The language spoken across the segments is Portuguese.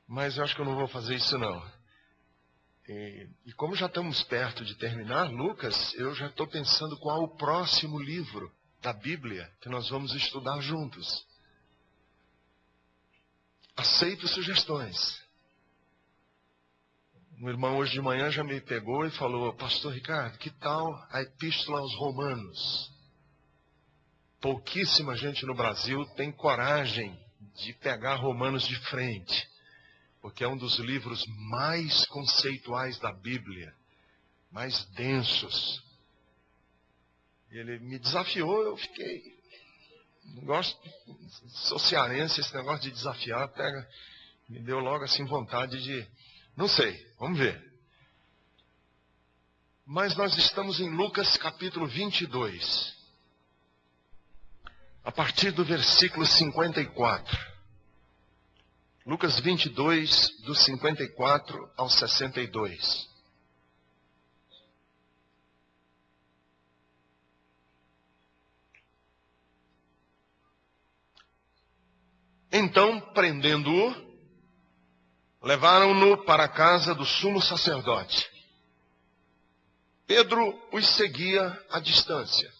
Mas eu acho que eu não vou fazer isso não. E como já estamos perto de terminar, Lucas, eu já estou pensando qual o próximo livro da Bíblia que nós vamos estudar juntos. Aceito sugestões. Um irmão hoje de manhã já me pegou e falou: Pastor Ricardo, que tal a Epístola aos Romanos? Pouquíssima gente no Brasil tem coragem de pegar Romanos de frente, porque é um dos livros mais conceituais da Bíblia, mais densos. Ele me desafiou, eu fiquei... Não gosto, sou cearense, esse negócio de desafiar me deu logo assim vontade de... Não sei, vamos ver. Mas nós estamos em Lucas capítulo 22. A partir do versículo 54. Lucas 22, do 54 ao 62. Então, prendendo-o, levaram-no para a casa do sumo sacerdote. Pedro os seguia à distância.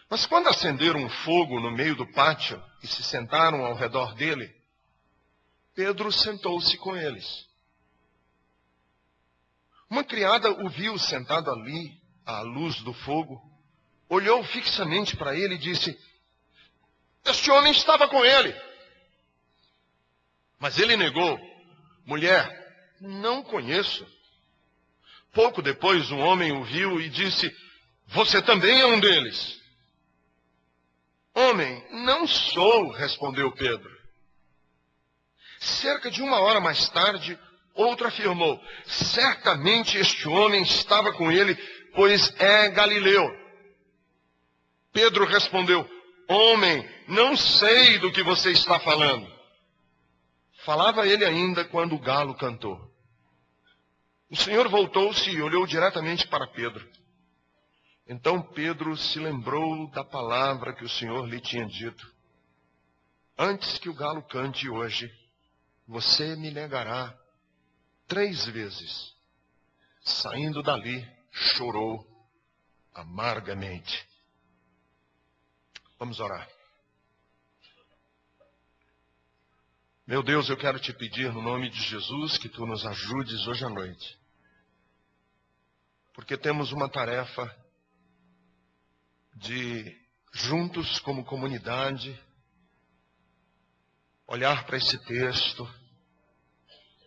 Mas quando acenderam um fogo no meio do pátio e se sentaram ao redor dele, Pedro sentou-se com eles. Uma criada o viu sentado ali, à luz do fogo, olhou fixamente para ele e disse: Este homem estava com ele. Mas ele negou: Mulher, não conheço. Pouco depois um homem o viu e disse: Você também é um deles. Homem, não sou, respondeu Pedro. Cerca de 1 hora mais tarde, outro afirmou: Certamente este homem estava com ele, pois é galileu. Pedro respondeu: Homem, não sei do que você está falando. Falava ele ainda quando o galo cantou. O Senhor voltou-se e olhou diretamente para Pedro. Então Pedro se lembrou da palavra que o Senhor lhe tinha dito: Antes que o galo cante hoje, você me negará 3 vezes. Saindo dali, chorou amargamente. Vamos orar. Meu Deus, eu quero te pedir no nome de Jesus que tu nos ajudes hoje à noite. Porque temos uma tarefa de, juntos como comunidade, olhar para esse texto,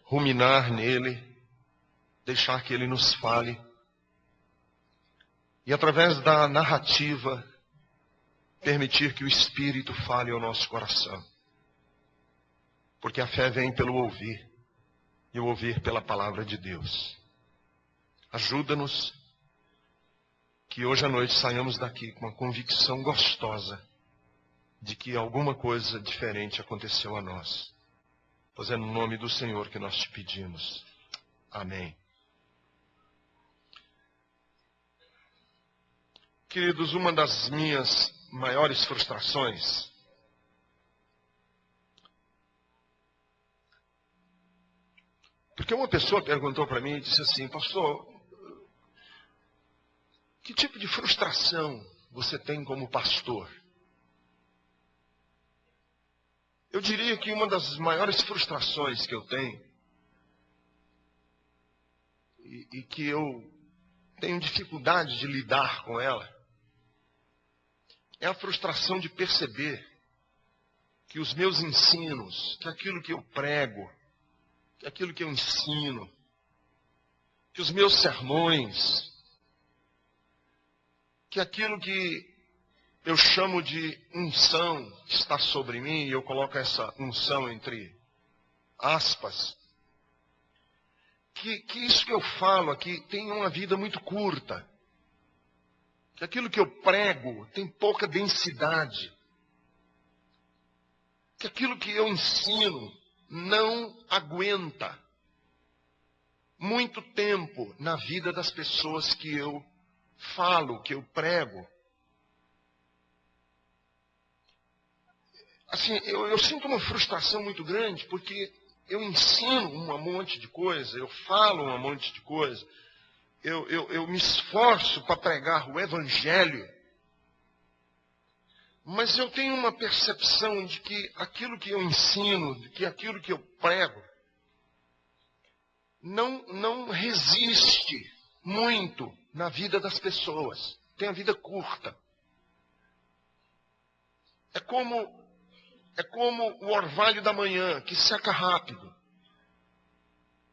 ruminar nele, deixar que ele nos fale. E através da narrativa, permitir que o Espírito fale ao nosso coração. Porque a fé vem pelo ouvir, e o ouvir pela palavra de Deus. Ajuda-nos que hoje à noite saiamos daqui com uma convicção gostosa de que alguma coisa diferente aconteceu a nós. Pois é no nome do Senhor que nós te pedimos. Amém. Queridos, uma das minhas maiores frustrações porque uma pessoa perguntou para mim e disse assim: Pastor, que tipo de frustração você tem como pastor? Eu diria que uma das maiores frustrações que eu tenho, e que eu tenho dificuldade de lidar com ela, é a frustração de perceber que os meus ensinos, que aquilo que eu prego, que aquilo que eu ensino, que os meus sermões, que aquilo que eu chamo de unção está sobre mim, e eu coloco essa unção entre aspas, que isso que eu falo aqui tem uma vida muito curta, que aquilo que eu prego tem pouca densidade, que aquilo que eu ensino não aguenta muito tempo na vida das pessoas que eu falo, que eu prego. assim, eu sinto uma frustração muito grande, porque eu ensino um monte de coisa, eu falo um monte de coisa, eu me esforço para pregar o Evangelho, mas eu tenho uma percepção de que aquilo que eu ensino, de que aquilo que eu prego, não resiste muito na vida das pessoas. Tem a vida curta. É como o orvalho da manhã, que seca rápido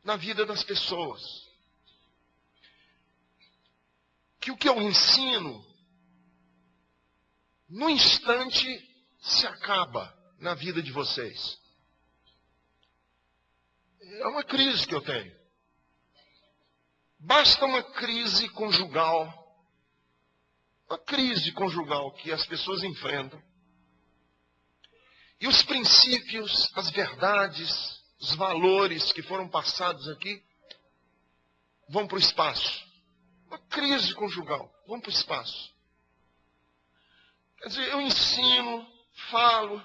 na vida das pessoas. Que o que eu ensino, no instante, se acaba na vida de vocês. É uma crise que eu tenho. Basta uma crise conjugal que as pessoas enfrentam, e os princípios, as verdades, os valores que foram passados aqui vão para o espaço. Uma crise conjugal, vão para o espaço. Quer dizer, eu ensino, falo,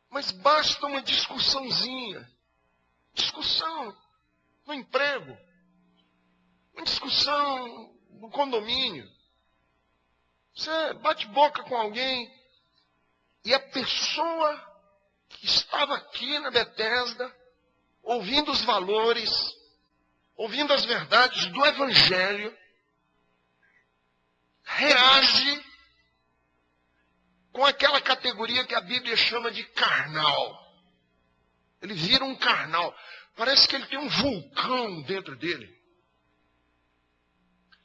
mas basta uma discussãozinha. Discussão no emprego. Uma discussão no condomínio. Você bate boca com alguém e a pessoa que estava aqui na Bethesda, ouvindo os valores, ouvindo as verdades do Evangelho, reage com aquela categoria que a Bíblia chama de carnal. Ele vira um carnal. Parece que ele tem um vulcão dentro dele.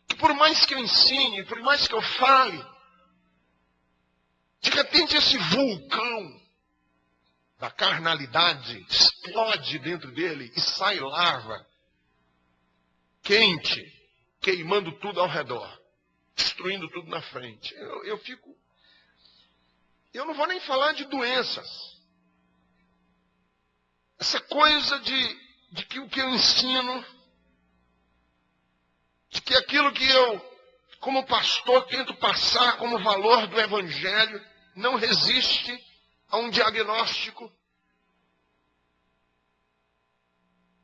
Que por mais que eu ensine, por mais que eu fale, de repente esse vulcão da carnalidade explode dentro dele e sai lava, quente, queimando tudo ao redor, destruindo tudo na frente. Eu não vou nem falar de doenças. Essa coisa de que o que eu ensino, de que aquilo que eu, como pastor, tento passar como valor do Evangelho, não resiste a um diagnóstico.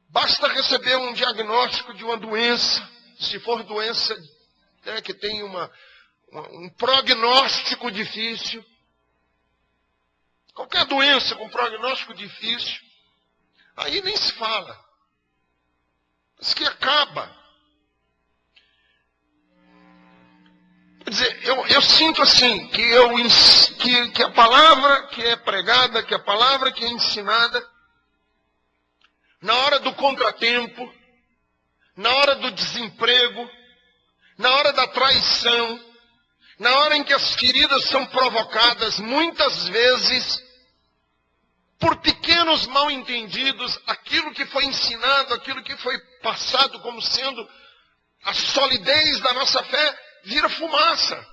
Basta receber um diagnóstico de uma doença, se for doença que tem um prognóstico difícil. Qualquer doença com prognóstico difícil, aí nem se fala. Isso que acaba. Quer dizer, eu sinto assim, que a palavra que é pregada, que a palavra que é ensinada, na hora do contratempo, na hora do desemprego, na hora da traição, na hora em que as feridas são provocadas, muitas vezes, por pequenos mal-entendidos, aquilo que foi ensinado, aquilo que foi passado como sendo a solidez da nossa fé, vira fumaça.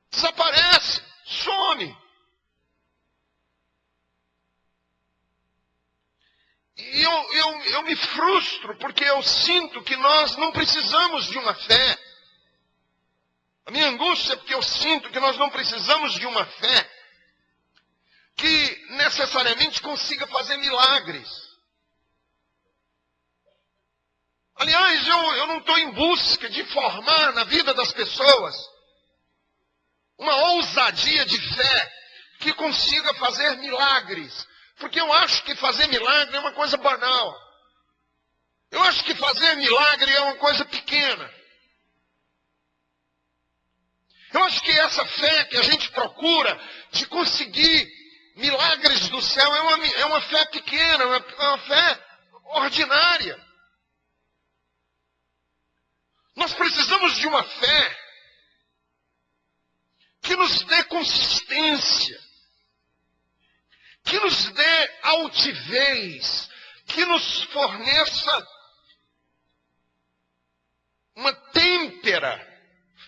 Desaparece, some. E eu me frustro, porque eu sinto que nós não precisamos de uma fé. A minha angústia é porque eu sinto que nós não precisamos de uma fé que necessariamente consiga fazer milagres. Aliás, eu não estou em busca de formar na vida das pessoas uma ousadia de fé que consiga fazer milagres. Porque eu acho que fazer milagre é uma coisa banal. Eu acho que fazer milagre é uma coisa pequena. Eu acho que essa fé que a gente procura de conseguir milagres do céu é uma fé pequena, é uma fé ordinária. Nós precisamos de uma fé que nos dê consistência, que nos dê altivez, que nos forneça uma têmpera,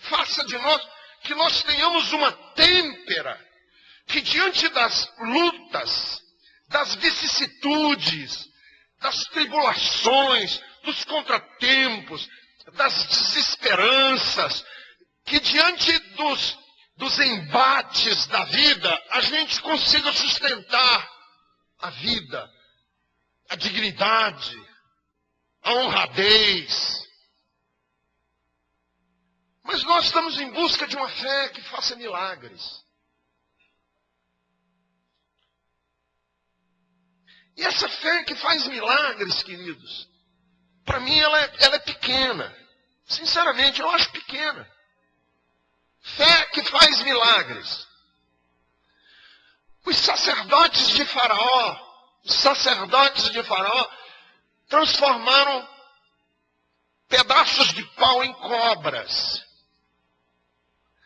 faça de nós que nós tenhamos uma têmpera, que diante das lutas, das vicissitudes, das tribulações, dos contratempos, das desesperanças, que diante dos embates da vida, a gente consiga sustentar a vida, a dignidade, a honradez. Mas nós estamos em busca de uma fé que faça milagres. E essa fé que faz milagres, queridos, para mim ela é pequena. Sinceramente, eu acho pequena. Fé que faz milagres. Os sacerdotes de Faraó transformaram pedaços de pau em cobras.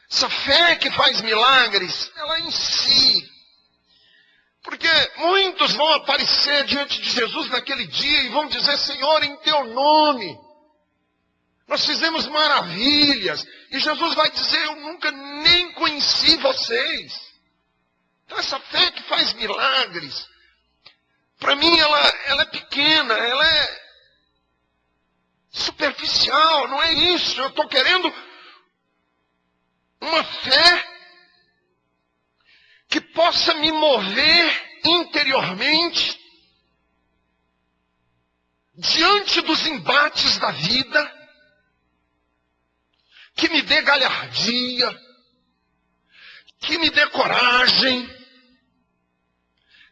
Essa fé que faz milagres, ela em si. Porque muitos vão aparecer diante de Jesus naquele dia e vão dizer: Senhor, em teu nome, nós fizemos maravilhas. E Jesus vai dizer: eu nunca nem conheci vocês. Então essa fé que faz milagres, para mim ela é pequena, ela é superficial, não é isso. Eu estou querendo uma fé que possa me mover interiormente diante dos embates da vida, que me dê galhardia, que me dê coragem,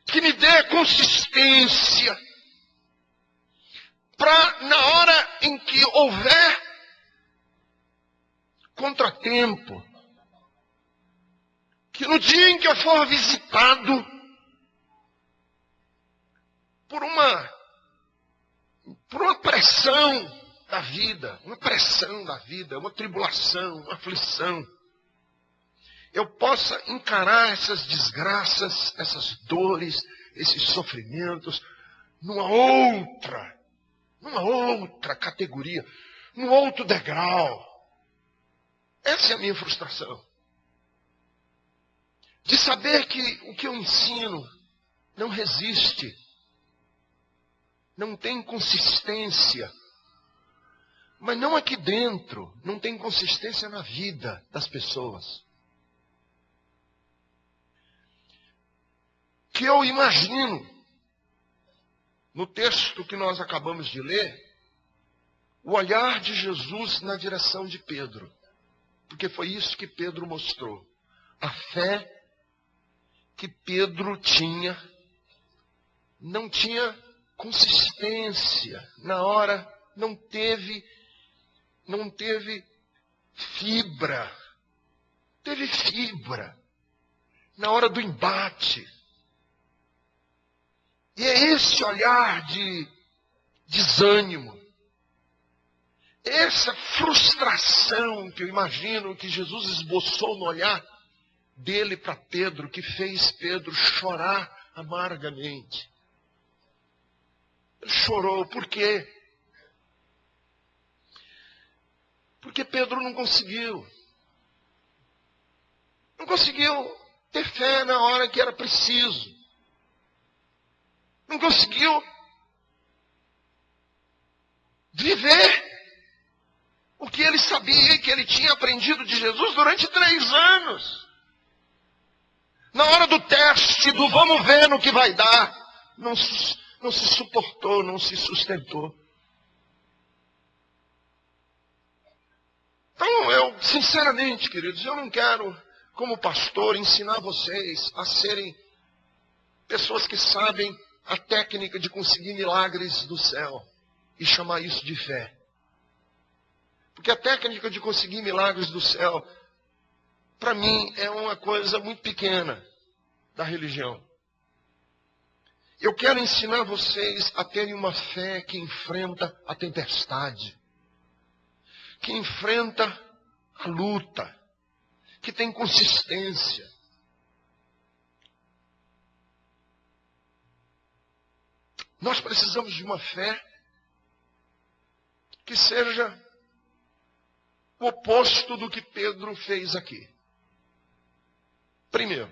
que me dê consistência, para na hora em que houver contratempo, que no dia em que eu for visitado por uma pressão da vida, uma tribulação, uma aflição, eu possa encarar essas desgraças, essas dores, esses sofrimentos, numa outra categoria, num outro degrau. Essa é a minha frustração. De saber que o que eu ensino não resiste, não tem consistência. Mas não aqui dentro, não tem consistência na vida das pessoas. Que eu imagino, no texto que nós acabamos de ler, o olhar de Jesus na direção de Pedro. Porque foi isso que Pedro mostrou. A fé que Pedro tinha, não tinha consistência. Na hora, não teve fibra. Teve fibra na hora do embate. E é esse olhar de desânimo, essa frustração que eu imagino que Jesus esboçou no olhar dele para Pedro, que fez Pedro chorar amargamente. Ele chorou, por quê? Porque Pedro não conseguiu ter fé na hora que era preciso. Não conseguiu viver o que ele sabia, que ele tinha aprendido de Jesus durante 3 anos. Na hora do teste, do vamos ver no que vai dar, não se suportou, não se sustentou. Então, eu, sinceramente, queridos, eu não quero, como pastor, ensinar vocês a serem pessoas que sabem a técnica de conseguir milagres do céu e chamar isso de fé. Porque a técnica de conseguir milagres do céu, para mim, é uma coisa muito pequena da religião. Eu quero ensinar vocês a terem uma fé que enfrenta a tempestade, que enfrenta a luta, que tem consistência. Nós precisamos de uma fé que seja o oposto do que Pedro fez aqui. Primeiro,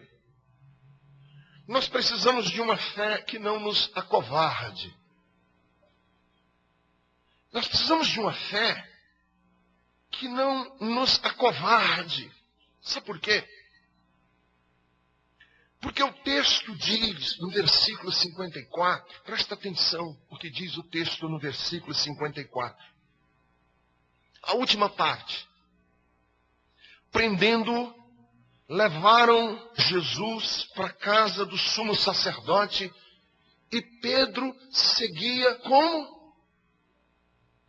nós precisamos de uma fé que não nos acovarde. Nós precisamos de uma fé que não nos acovarde. Sabe por quê? Porque o texto diz, no versículo 54, presta atenção o que diz o texto no versículo 54. A última parte. Prendendo, levaram Jesus para a casa do sumo sacerdote e Pedro seguia como?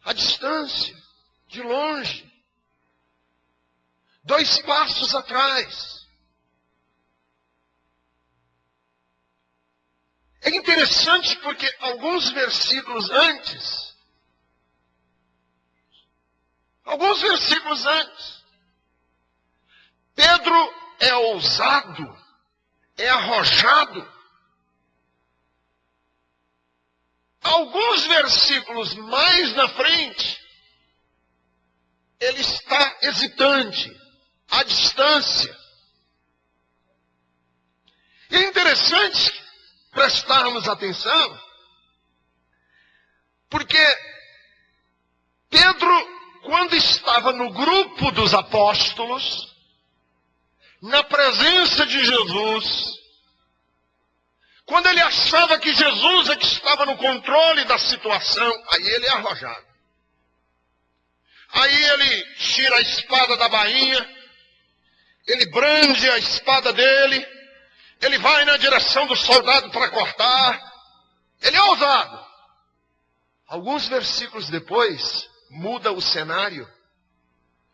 À distância, de longe. 2 passos atrás. É interessante porque alguns versículos antes, Pedro é ousado, é arrojado. Alguns versículos mais na frente, ele está hesitante, à distância. E é interessante prestarmos atenção, porque Pedro, quando estava no grupo dos apóstolos, na presença de Jesus, quando ele achava que Jesus é que estava no controle da situação, aí ele é arrojado. Aí ele tira a espada da bainha, ele brande a espada dele, ele vai na direção do soldado para cortar, ele é ousado. Alguns versículos depois, muda o cenário.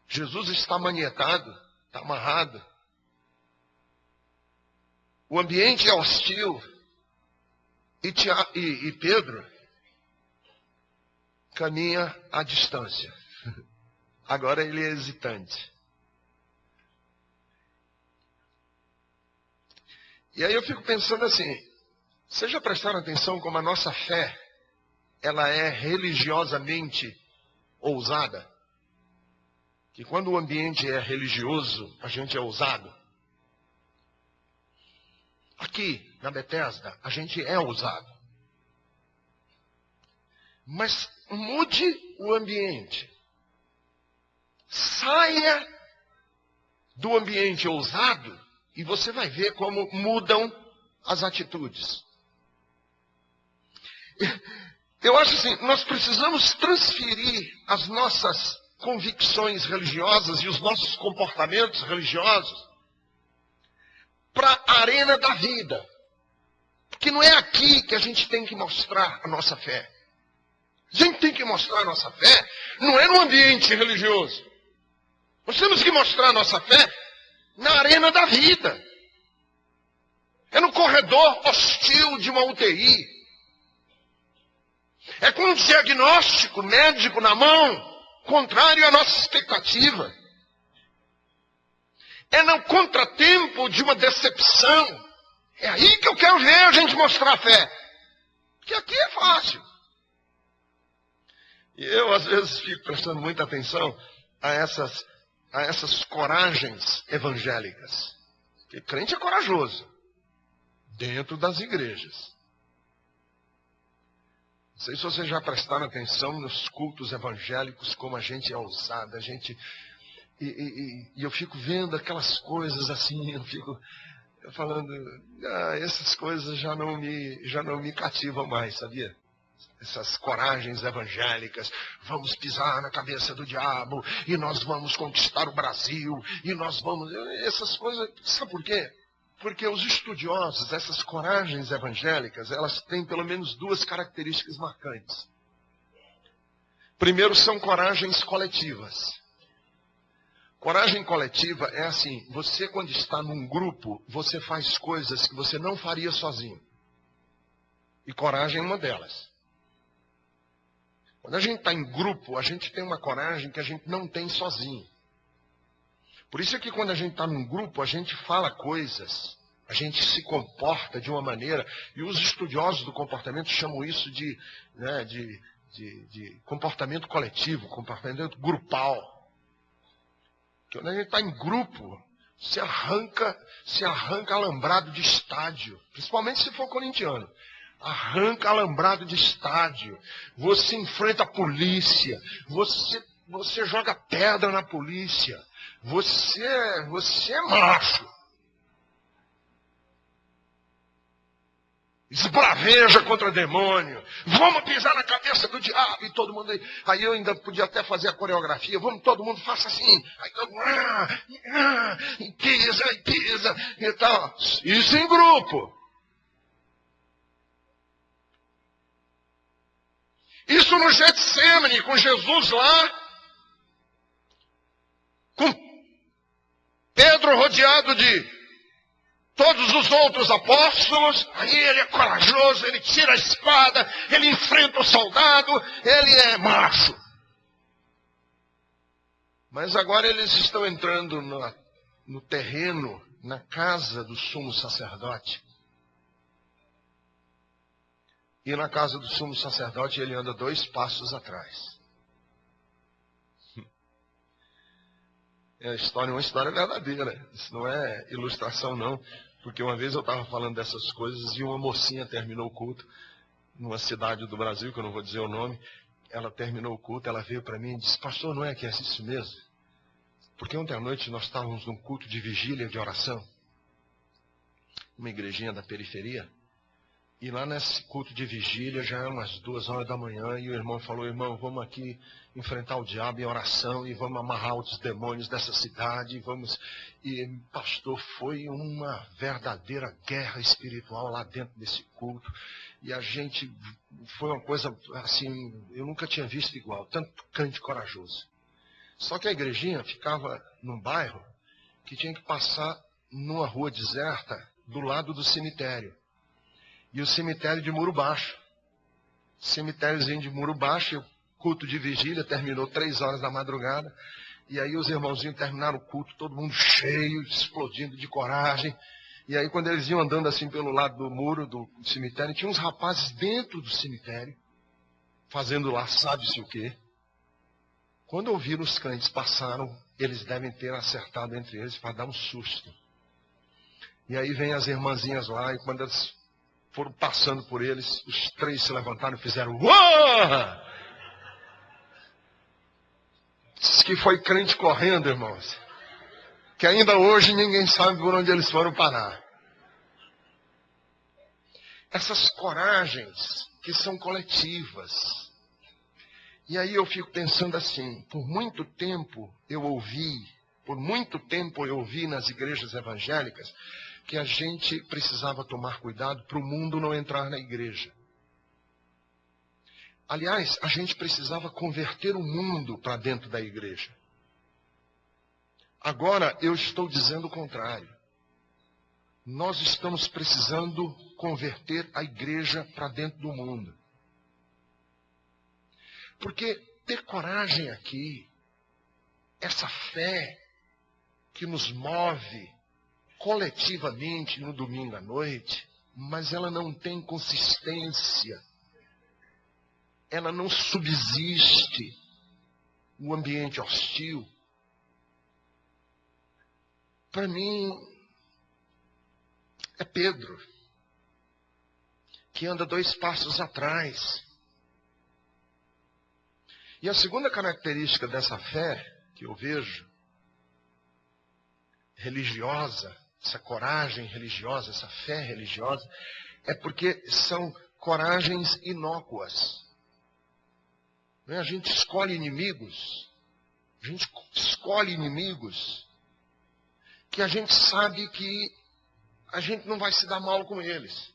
Jesus está manietado, está amarrado. O ambiente é hostil. E Pedro caminha à distância. Agora ele é hesitante. E aí eu fico pensando assim, vocês já prestaram atenção como a nossa fé, ela é religiosamente ousada? Que quando o ambiente é religioso, a gente é ousado. Aqui, na Bethesda, a gente é ousado. Mas mude o ambiente. Saia do ambiente ousado e você vai ver como mudam as atitudes. Eu acho assim, nós precisamos transferir as nossas convicções religiosas e os nossos comportamentos religiosos para a arena da vida. Porque não é aqui que a gente tem que mostrar a nossa fé. A gente tem que mostrar a nossa fé, não é no ambiente religioso. Nós temos que mostrar a nossa fé na arena da vida. É no corredor hostil de uma UTI. É com um diagnóstico médico na mão, contrário à nossa expectativa. É no contratempo de uma decepção. É aí que eu quero ver a gente mostrar a fé. Porque aqui é fácil. E eu, às vezes, fico prestando muita atenção a essas coragens evangélicas. Porque crente é corajoso. Dentro das igrejas. Não sei se vocês já prestaram atenção nos cultos evangélicos, como a gente é ousado, a gente... E eu fico vendo aquelas coisas assim, eu fico falando, essas coisas já não me cativam mais, sabia? Essas coragens evangélicas, vamos pisar na cabeça do diabo, e nós vamos conquistar o Brasil, e nós vamos... Essas coisas, sabe por quê? Porque os estudiosos, essas coragens evangélicas, elas têm pelo menos 2 características marcantes. Primeiro, são coragens coletivas. Coragem coletiva é assim, você quando está num grupo, você faz coisas que você não faria sozinho. E coragem é uma delas. Quando a gente está em grupo, a gente tem uma coragem que a gente não tem sozinho. Por isso é que quando a gente está num grupo, a gente fala coisas, a gente se comporta de uma maneira, e os estudiosos do comportamento chamam isso de comportamento coletivo, comportamento grupal. Quando a gente está em grupo, se arranca alambrado de estádio, principalmente se for corintiano. Arranca alambrado de estádio, você enfrenta a polícia, você joga pedra na polícia, você é macho. esbraveja contra demônio. Vamos pisar na cabeça do diabo. E todo mundo. Aí eu ainda podia até fazer a coreografia. Vamos, todo mundo faça assim. Aí todo mundo. E pisa e tal. Isso em grupo. Isso no Getsemane, com Jesus lá. Com Pedro rodeado de todos os outros apóstolos, aí ele é corajoso, ele tira a espada, ele enfrenta o soldado, ele é macho. Mas agora eles estão entrando no terreno, na casa do sumo sacerdote. E na casa do sumo sacerdote ele anda 2 passos atrás. É uma história verdadeira. Isso não é ilustração, não. Porque uma vez eu estava falando dessas coisas e uma mocinha terminou o culto numa cidade do Brasil, que eu não vou dizer o nome. Ela terminou o culto, ela veio para mim e disse: pastor, não é que é isso mesmo? Porque ontem à noite nós estávamos num culto de vigília, de oração, uma igrejinha da periferia. E lá nesse culto de vigília, já eram umas 2 horas da manhã, e o irmão falou: irmão, vamos aqui enfrentar o diabo em oração, e vamos amarrar os demônios dessa cidade, E, pastor, foi uma verdadeira guerra espiritual lá dentro desse culto. E a gente, foi uma coisa assim, eu nunca tinha visto igual, tanto crente corajoso. Só que a igrejinha ficava num bairro que tinha que passar numa rua deserta, do lado do cemitério. E o cemitério de Muro Baixo. Cemitériozinho de Muro Baixo. O culto de vigília terminou 3 horas da madrugada. E aí os irmãozinhos terminaram o culto, todo mundo cheio, explodindo de coragem. E aí quando eles iam andando assim pelo lado do muro do cemitério, tinha uns rapazes dentro do cemitério, fazendo lá sabe-se o quê. Quando ouviram os crentes passaram, eles devem ter acertado entre eles para dar um susto. E aí vem as irmãzinhas lá, e quando eles foram passando por eles, os 3 se levantaram e fizeram uau! Diz que foi crente correndo, irmãos. Que ainda hoje ninguém sabe por onde eles foram parar. Essas coragens que são coletivas. E aí eu fico pensando assim, por muito tempo eu ouvi nas igrejas evangélicas, que a gente precisava tomar cuidado para o mundo não entrar na igreja. Aliás, a gente precisava converter o mundo para dentro da igreja. Agora, eu estou dizendo o contrário. Nós estamos precisando converter a igreja para dentro do mundo. Porque ter coragem aqui, essa fé que nos move coletivamente no domingo à noite, mas ela não tem consistência, ela não subsiste no ambiente hostil. Para mim, é Pedro, que anda 2 passos atrás. E a segunda característica dessa fé, que eu vejo, religiosa, essa coragem religiosa, essa fé religiosa, é porque são coragens inócuas. A gente escolhe inimigos, que a gente sabe que a gente não vai se dar mal com eles.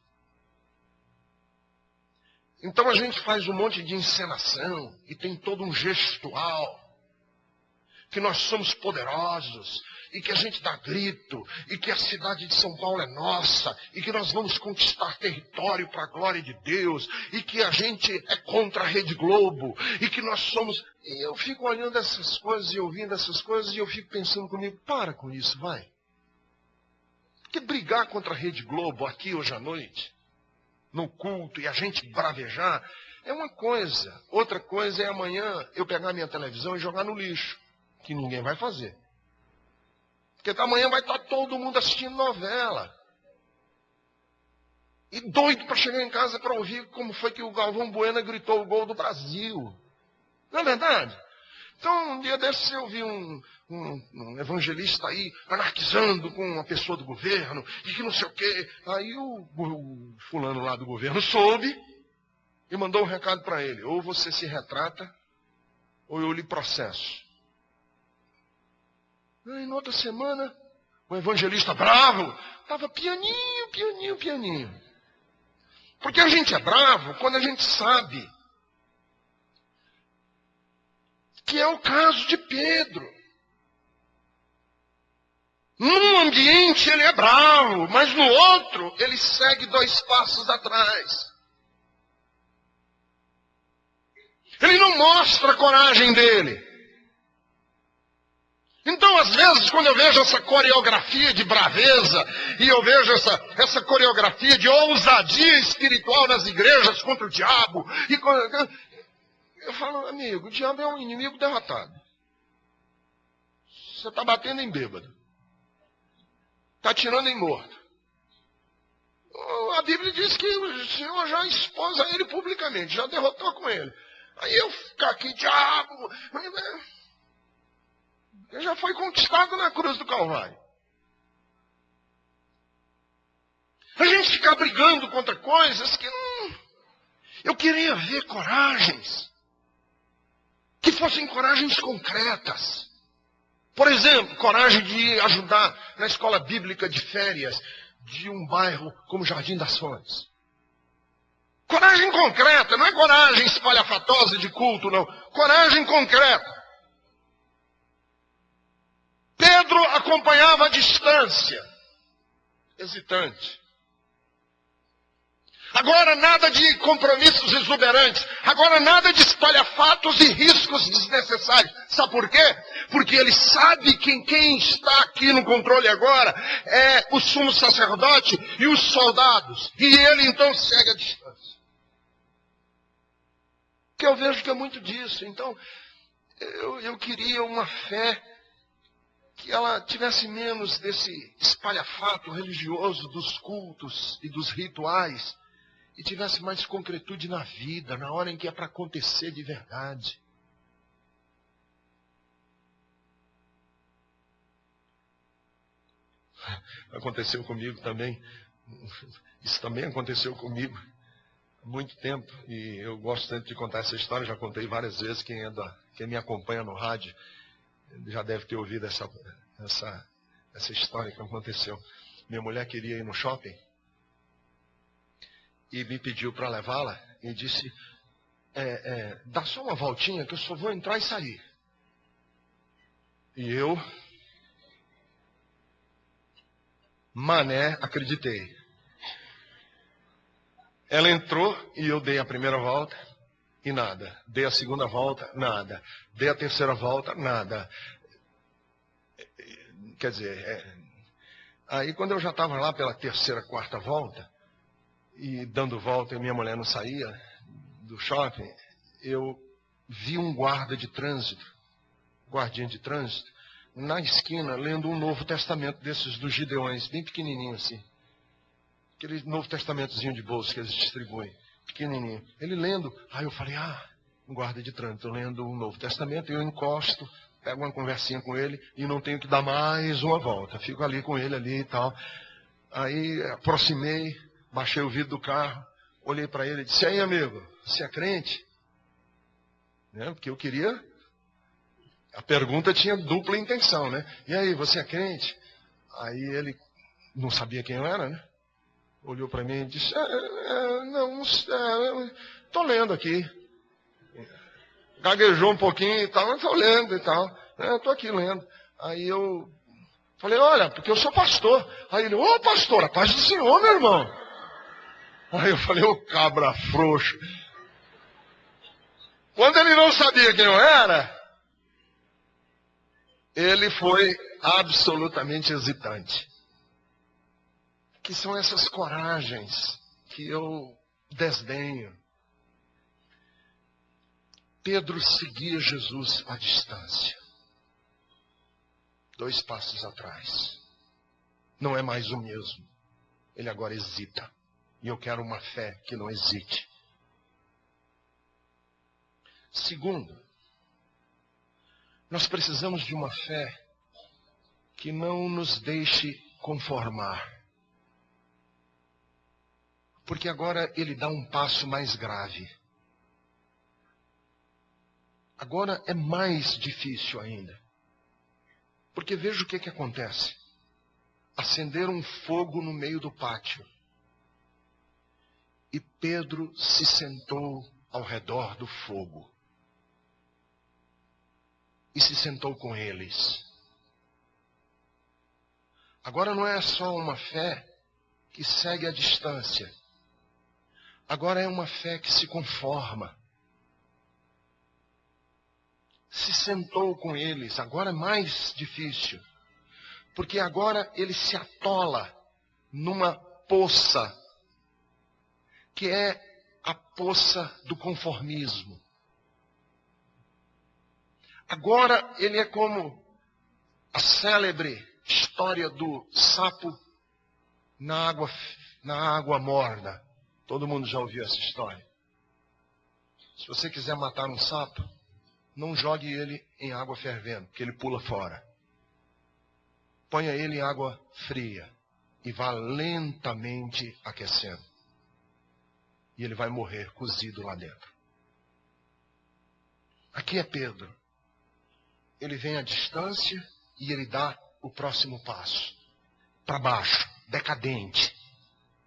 Então a gente faz um monte de encenação e tem todo um gestual, que nós somos poderosos, e que a gente dá grito, e que a cidade de São Paulo é nossa, e que nós vamos conquistar território para a glória de Deus, e que a gente é contra a Rede Globo, e que nós somos... E eu fico olhando essas coisas e ouvindo essas coisas, e eu fico pensando comigo, para com isso, vai. Porque brigar contra a Rede Globo aqui hoje à noite, no culto, e a gente bravejar, é uma coisa. Outra coisa é amanhã eu pegar minha televisão e jogar no lixo, que ninguém vai fazer. Porque amanhã vai estar todo mundo assistindo novela. E doido para chegar em casa para ouvir como foi que o Galvão Bueno gritou o gol do Brasil. Não é verdade? Então, um dia desses eu vi um evangelista aí anarquizando com uma pessoa do governo e que não sei o quê. Aí o fulano lá do governo soube e mandou um recado para ele: ou você se retrata, ou eu lhe processo. Aí, na outra semana, o evangelista bravo estava pianinho. Porque a gente é bravo quando a gente sabe que é o caso de Pedro. Num ambiente ele é bravo, mas no outro ele segue 2 passos atrás. Ele não mostra a coragem dele. Então, às vezes, quando eu vejo essa coreografia de braveza, e eu vejo essa coreografia de ousadia espiritual nas igrejas contra o diabo, eu falo: amigo, o diabo é um inimigo derrotado. Você está batendo em bêbado. Está atirando em morto. A Bíblia diz que o Senhor já expôs a ele publicamente, já derrotou com ele. Aí eu ficar aqui, diabo, ele já foi conquistado na cruz do Calvário. A gente ficar brigando contra coisas que não... Eu queria ver coragens que fossem coragens concretas. Por exemplo, coragem de ajudar na escola bíblica de férias de um bairro como Jardim das Fontes. Coragem concreta, não é coragem espalhafatosa de culto, não. Coragem concreta. Pedro acompanhava à distância, hesitante. Agora nada de compromissos exuberantes. Agora nada de espalhafatos e riscos desnecessários. Sabe por quê? Porque ele sabe que quem está aqui no controle agora é o sumo sacerdote e os soldados. E ele então segue à distância. Que eu vejo que é muito disso. Então, eu queria uma fé que ela tivesse menos desse espalhafato religioso dos cultos e dos rituais. E tivesse mais concretude na vida, na hora em que é para acontecer de verdade. Aconteceu comigo também. Isso também aconteceu comigo há muito tempo. E eu gosto sempre de contar essa história. Já contei várias vezes. Quem me acompanha no rádio já deve ter ouvido essa história que aconteceu. Minha mulher queria ir no shopping. E me pediu para levá-la e disse: dá só uma voltinha que eu só vou entrar e sair. E eu, mané, acreditei. Ela entrou e eu dei a primeira volta e nada. Dei a segunda volta, nada. Dei a terceira volta, nada. Quer dizer, aí quando eu já estava lá pela terceira, quarta volta, e dando volta e minha mulher não saía do shopping, eu vi um guardinha de trânsito, na esquina, lendo um Novo Testamento desses dos Gideões, bem pequenininho assim. Aquele Novo Testamentozinho de bolso que eles distribuem, pequenininho. Ele lendo, aí eu falei: um guarda de trânsito lendo um Novo Testamento, eu encosto, pego uma conversinha com ele e não tenho que dar mais uma volta. Fico ali com ele ali e tal. Aí aproximei, baixei o vidro do carro, olhei para ele e disse: aí, amigo, você é crente? Porque eu queria... A pergunta tinha dupla intenção, né? E aí, você é crente? Aí ele não sabia quem eu era, né? Olhou para mim e disse: não, estou lendo aqui. Gaguejou um pouquinho e tal, estou lendo e tal. Estou aqui lendo. Aí eu falei: olha, porque eu sou pastor. Aí ele: ô pastor, a paz do Senhor, meu irmão. Aí eu falei: ô cabra frouxo. Quando ele não sabia quem eu era, ele foi absolutamente hesitante. Que são essas coragens que eu desdenho. Pedro seguia Jesus à distância. 2 passos atrás. Não é mais o mesmo. Ele agora hesita. E eu quero uma fé que não hesite. Segundo, Nós precisamos de uma fé que não nos deixe conformar. Porque agora ele dá um passo mais grave. Agora é mais difícil ainda. Porque veja o que acontece. Acenderam um fogo no meio do pátio. E Pedro se sentou ao redor do fogo. E se sentou com eles. Agora não é só uma fé que segue à distância. Agora é uma fé que se conforma. Se sentou com eles, agora é mais difícil. Porque agora ele se atola numa poça, que é a poça do conformismo. Agora ele é como a célebre história do sapo na água morna. Todo mundo já ouviu essa história. Se você quiser matar um sapo, não jogue ele em água fervendo, porque ele pula fora. Ponha ele em água fria e vá lentamente aquecendo. E ele vai morrer cozido lá dentro. Aqui é Pedro. Ele vem à distância e ele dá o próximo passo. Para baixo, decadente.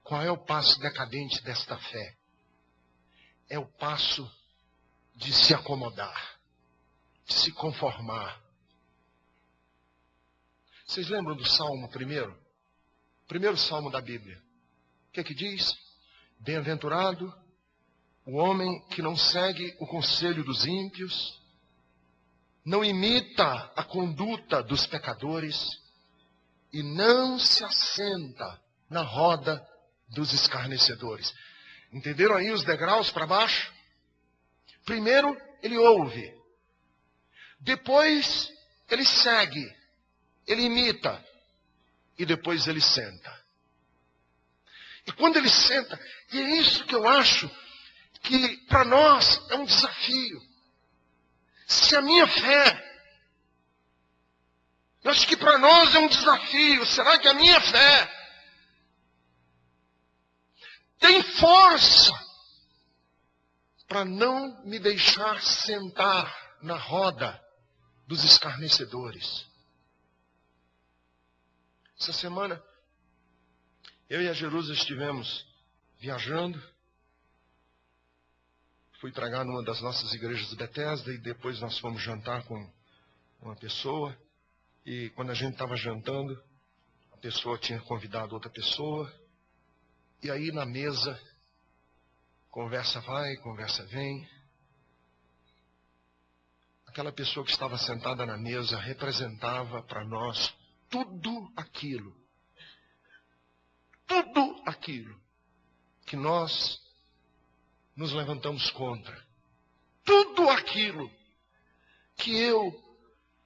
Qual é o passo decadente desta fé? É o passo de se acomodar, de se conformar. Vocês lembram do Salmo primeiro? Primeiro Salmo da Bíblia. O que é que diz? Bem-aventurado o homem que não segue o conselho dos ímpios, não imita a conduta dos pecadores e não se assenta na roda dos escarnecedores. Entenderam aí os degraus para baixo? Primeiro ele ouve, depois ele segue, ele imita e depois ele senta. E quando ele senta, e é isso que eu acho que para nós é um desafio. Se a minha fé, eu acho que para nós é um desafio, será que a minha fé tem força para não me deixar sentar na roda dos escarnecedores? Essa semana, eu e a Jerusa estivemos viajando. Fui pregar numa das nossas igrejas de Bethesda e depois nós fomos jantar com uma pessoa. E quando a gente estava jantando, a pessoa tinha convidado outra pessoa. E aí na mesa, conversa vai, conversa vem. Aquela pessoa que estava sentada na mesa representava para nós tudo aquilo que nós nos levantamos contra. Tudo aquilo que eu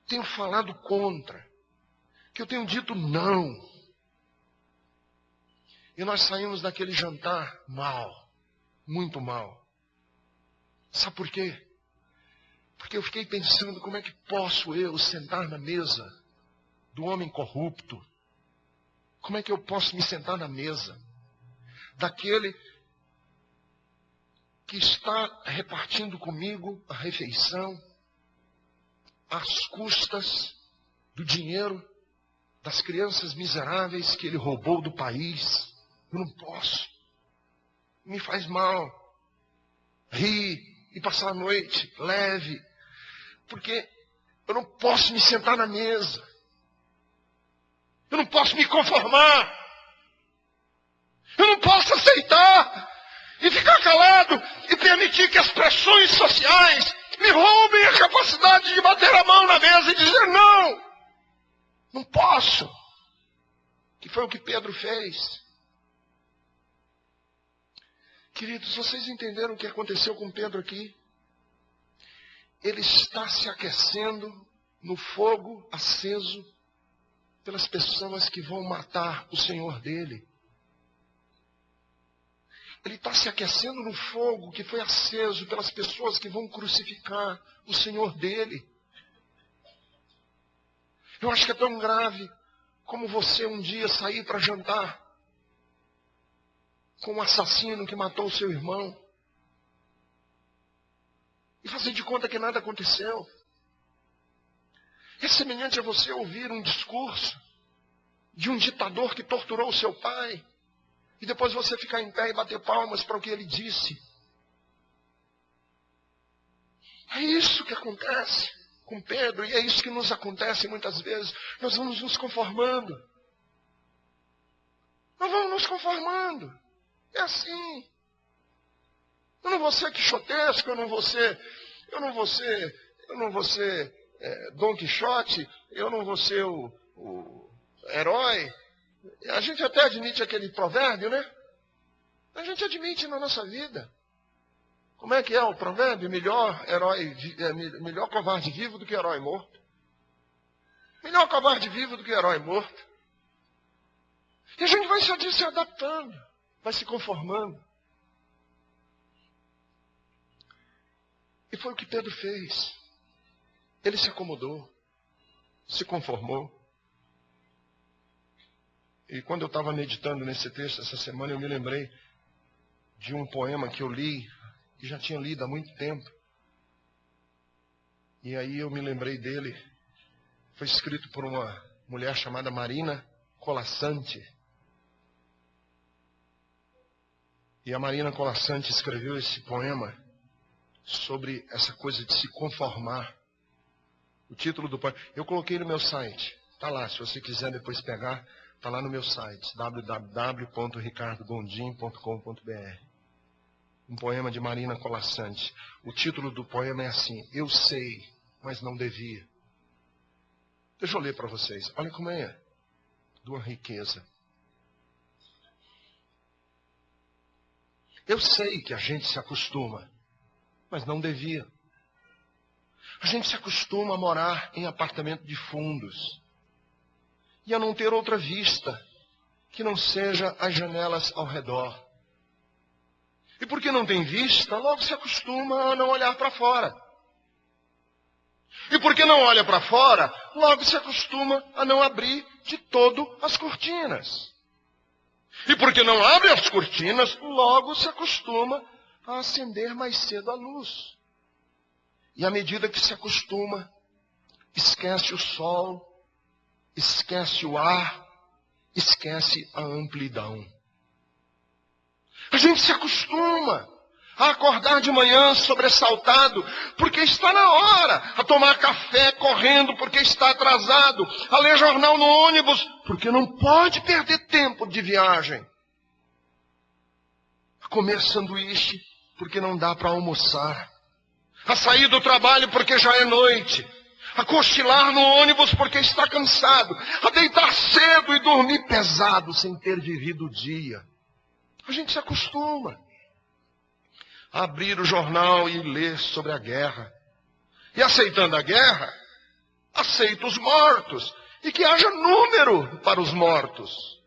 tenho falado contra, que eu tenho dito não. E nós saímos daquele jantar mal, muito mal. Sabe por quê? Porque eu fiquei pensando, como é que posso eu sentar na mesa do homem corrupto? Como é que eu posso me sentar na mesa daquele que está repartindo comigo a refeição às custas do dinheiro das crianças miseráveis que ele roubou do país? Eu não posso. Me faz mal. Rir e passar a noite leve. Porque eu não posso me sentar na mesa. Eu não posso me conformar. Eu não posso aceitar e ficar calado e permitir que as pressões sociais me roubem a capacidade de bater a mão na mesa e dizer não. Não posso. Que foi o que Pedro fez. Queridos, vocês entenderam o que aconteceu com Pedro aqui? Ele está se aquecendo no fogo aceso pelas pessoas que vão matar o Senhor dele. Ele está se aquecendo no fogo que foi aceso pelas pessoas que vão crucificar o Senhor dele. Eu acho que é tão grave como você um dia sair para jantar com um assassino que matou o seu irmão e fazer de conta que nada aconteceu. É semelhante a você ouvir um discurso de um ditador que torturou o seu pai e depois você ficar em pé e bater palmas para o que ele disse. É isso que acontece com Pedro, e é isso que nos acontece muitas vezes. Nós vamos nos conformando. Nós vamos nos conformando. É assim. Eu não vou ser quixotesco, eu não vou ser Dom Quixote, eu não vou ser o herói. A gente até admite aquele provérbio, né? A gente admite na nossa vida. Como é que é o provérbio? Melhor covarde vivo do que herói morto. Melhor covarde vivo do que herói morto. E a gente vai se adaptando, vai se conformando. E foi o que Pedro fez. Ele se acomodou, se conformou. E quando eu estava meditando nesse texto essa semana, eu me lembrei de um poema que eu li, que já tinha lido há muito tempo. E aí eu me lembrei dele. Foi escrito por uma mulher chamada Marina Colasanti. E a Marina Colasanti escreveu esse poema sobre essa coisa de se conformar. O título do poema, eu coloquei no meu site. Está lá, se você quiser depois pegar, está lá no meu site, www.ricardogondin.com.br. Um poema de Marina Colasanti. O título do poema é assim: Eu sei, mas não devia. Deixa eu ler para vocês. Olha como é de uma riqueza. Eu sei que a gente se acostuma, mas não devia. A gente se acostuma a morar em apartamento de fundos e a não ter outra vista que não seja as janelas ao redor. E porque não tem vista, logo se acostuma a não olhar para fora. E porque não olha para fora, logo se acostuma a não abrir de todo as cortinas. E porque não abre as cortinas, logo se acostuma a acender mais cedo a luz. E à medida que se acostuma, esquece o sol, esquece o ar, esquece a amplidão. A gente se acostuma a acordar de manhã sobressaltado, porque está na hora, a tomar café correndo, porque está atrasado, a ler jornal no ônibus, porque não pode perder tempo de viagem, a comer sanduíche, porque não dá para almoçar, a sair do trabalho porque já é noite, a cochilar no ônibus porque está cansado, a deitar cedo e dormir pesado sem ter vivido o dia. A gente se acostuma a abrir o jornal e ler sobre a guerra. E aceitando a guerra, aceita os mortos. E que haja número para os mortos.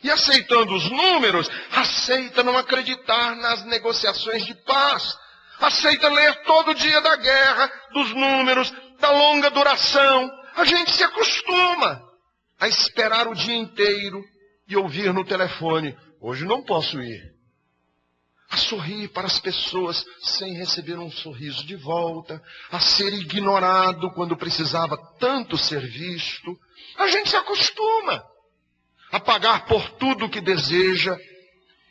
E aceitando os números, aceita não acreditar nas negociações de paz. Aceita ler todo dia da guerra, dos números, da longa duração. A gente se acostuma a esperar o dia inteiro e ouvir no telefone: hoje não posso ir. A sorrir para as pessoas sem receber um sorriso de volta, a ser ignorado quando precisava tanto ser visto. A gente se acostuma a pagar por tudo o que deseja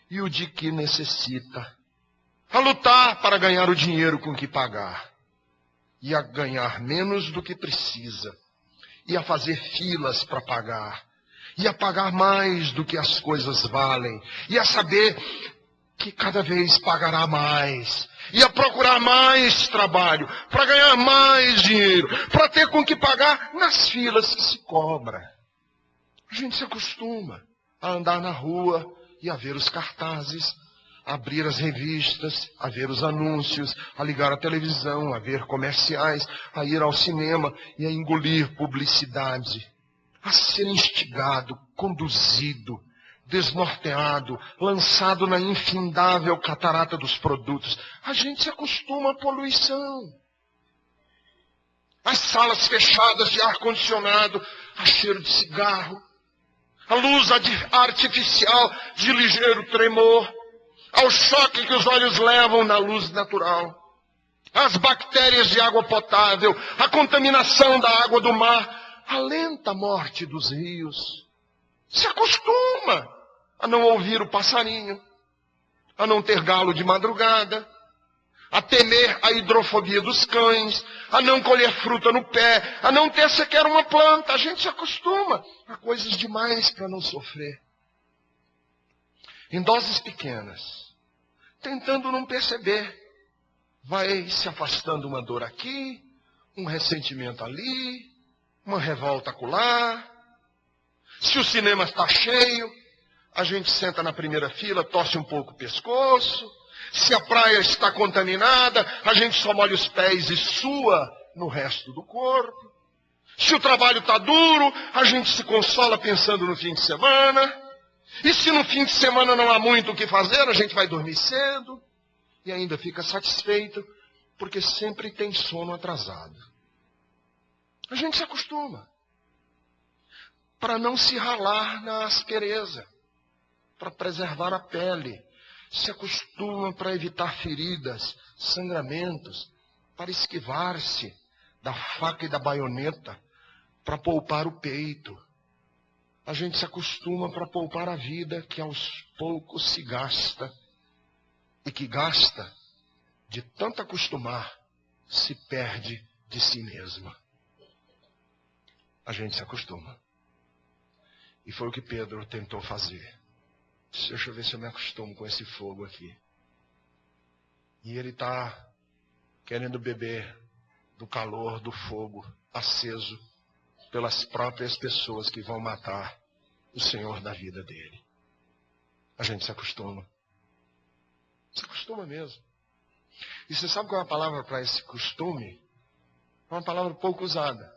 e o de que necessita, a lutar para ganhar o dinheiro com que pagar, e a ganhar menos do que precisa, e a fazer filas para pagar, e a pagar mais do que as coisas valem, e a saber que cada vez pagará mais, e a procurar mais trabalho, para ganhar mais dinheiro, para ter com que pagar nas filas que se cobra. A gente se acostuma a andar na rua e a ver os cartazes, a abrir as revistas, a ver os anúncios, a ligar a televisão, a ver comerciais, a ir ao cinema e a engolir publicidade, a ser instigado, conduzido, desnorteado, lançado na infindável catarata dos produtos. A gente se acostuma à poluição. As salas fechadas de ar-condicionado, a cheiro de cigarro. A luz artificial de ligeiro tremor. Ao choque que os olhos levam na luz natural. As bactérias de água potável, a contaminação da água do mar, a lenta morte dos rios. Se acostuma a não ouvir o passarinho, a não ter galo de madrugada, a temer a hidrofobia dos cães, a não colher fruta no pé, a não ter sequer uma planta. A gente se acostuma a coisas demais para não sofrer. Em doses pequenas, tentando não perceber, vai se afastando uma dor aqui, um ressentimento ali, uma revolta acolá. Se o cinema está cheio, a gente senta na primeira fila, torce um pouco o pescoço. Se a praia está contaminada, a gente só molha os pés e sua no resto do corpo. Se o trabalho está duro, a gente se consola pensando no fim de semana. E se no fim de semana não há muito o que fazer, a gente vai dormir cedo. E ainda fica satisfeito, porque sempre tem sono atrasado. A gente se acostuma. Para não se ralar na aspereza. Para preservar a pele. Se acostuma para evitar feridas, sangramentos. Para esquivar-se da faca e da baioneta. Para poupar o peito. A gente se acostuma para poupar a vida que aos poucos se gasta. E que gasta, de tanto acostumar, se perde de si mesma. A gente se acostuma. E foi o que Pedro tentou fazer. Deixa eu ver se eu me acostumo com esse fogo aqui. E ele está querendo beber do calor do fogo aceso pelas próprias pessoas que vão matar o Senhor da vida dele. A gente se acostuma. Se acostuma mesmo. E você sabe qual é a palavra para esse costume? É uma palavra pouco usada.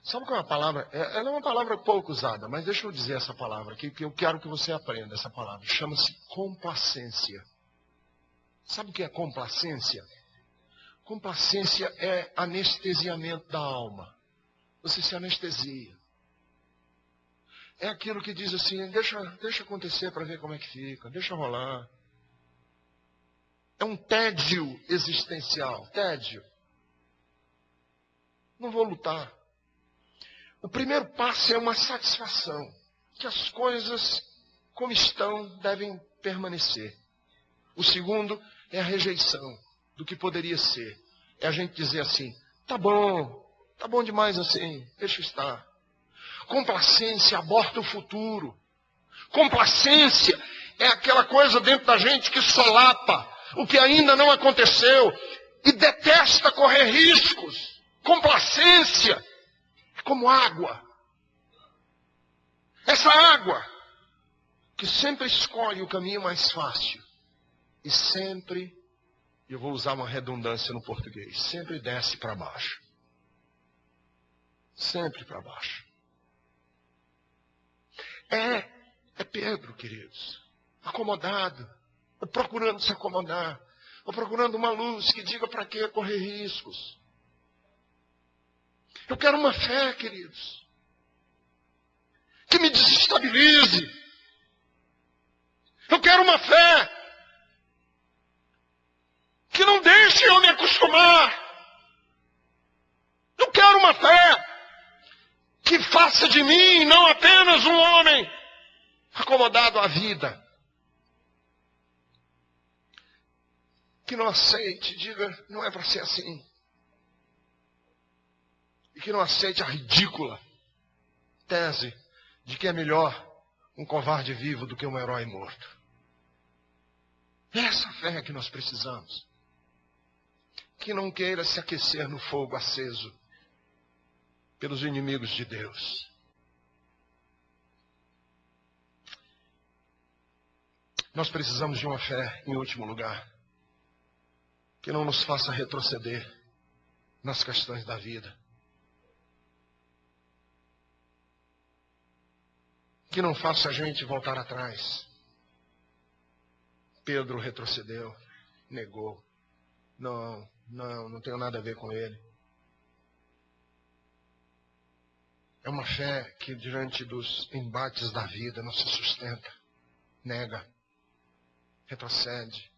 Sabe qual é a palavra? Ela é uma palavra pouco usada, mas deixa eu dizer essa palavra aqui, que eu quero que você aprenda essa palavra. Chama-se complacência. Sabe o que é complacência? Complacência é anestesiamento da alma. Você se anestesia. É aquilo que diz assim, deixa acontecer para ver como é que fica, deixa rolar. É um tédio existencial, tédio. Não vou lutar. O primeiro passo é uma satisfação, que as coisas como estão devem permanecer. O segundo é a rejeição do que poderia ser. É a gente dizer assim, tá bom demais assim, deixa estar. Complacência aborta o futuro. Complacência é aquela coisa dentro da gente que solapa o que ainda não aconteceu e detesta correr riscos. Complacência é como água. Essa água que sempre escolhe o caminho mais fácil e sempre, eu vou usar uma redundância no português, sempre desce para baixo. Sempre para baixo. É Pedro, queridos, acomodado, procurando se acomodar, ou procurando uma luz que diga para que correr riscos. Eu quero uma fé, queridos, que me desestabilize. Eu quero uma fé que não deixe eu me acostumar. Eu quero uma fé que faça de mim não apenas um homem acomodado à vida. Que não aceite, diga, não é para ser assim. E que não aceite a ridícula tese de que é melhor um covarde vivo do que um herói morto. É essa fé que nós precisamos. Que não queira se aquecer no fogo aceso pelos inimigos de Deus. Nós precisamos de uma fé, em último lugar, que não nos faça retroceder nas questões da vida. Que não faça a gente voltar atrás. Pedro retrocedeu, negou. Não tenho nada a ver com ele. É uma fé que diante dos embates da vida não se sustenta, nega, retrocede.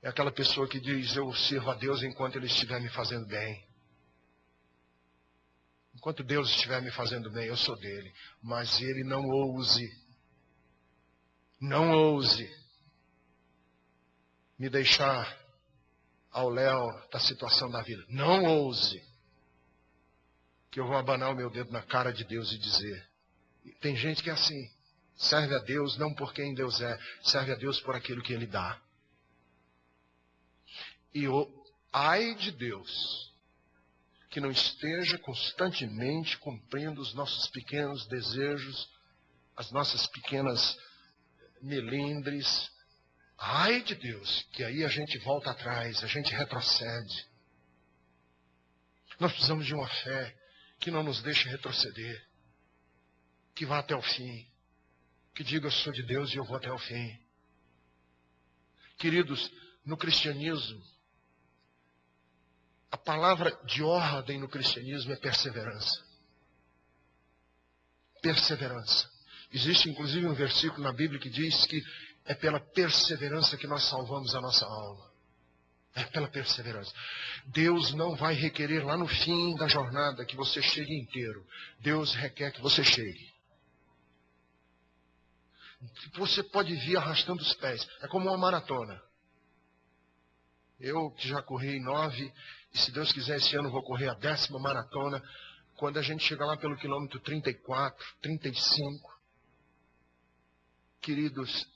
É aquela pessoa que diz, eu sirvo a Deus enquanto Ele estiver me fazendo bem. Enquanto Deus estiver me fazendo bem, eu sou dele. Mas Ele não ouse me deixar ao léu da situação da vida. Não ouse que eu vou abanar o meu dedo na cara de Deus e dizer. Tem gente que é assim. Serve a Deus não por quem Deus é. Serve a Deus por aquilo que Ele dá. E ai de Deus que não esteja constantemente cumprindo os nossos pequenos desejos, as nossas pequenas melindres. Ai de Deus, que aí a gente volta atrás, a gente retrocede. Nós precisamos de uma fé que não nos deixe retroceder, que vá até o fim, que diga eu sou de Deus e eu vou até o fim. Queridos, no cristianismo, a palavra de ordem no cristianismo é perseverança. Perseverança. Existe inclusive um versículo na Bíblia que diz que é pela perseverança que nós salvamos a nossa alma. É pela perseverança. Deus não vai requerer lá no fim da jornada que você chegue inteiro. Deus requer que você chegue. Você pode vir arrastando os pés. É como uma maratona. Eu que já corri 9, e se Deus quiser esse ano eu vou correr a 10ª maratona. Quando a gente chegar lá pelo quilômetro 34, 35, queridos,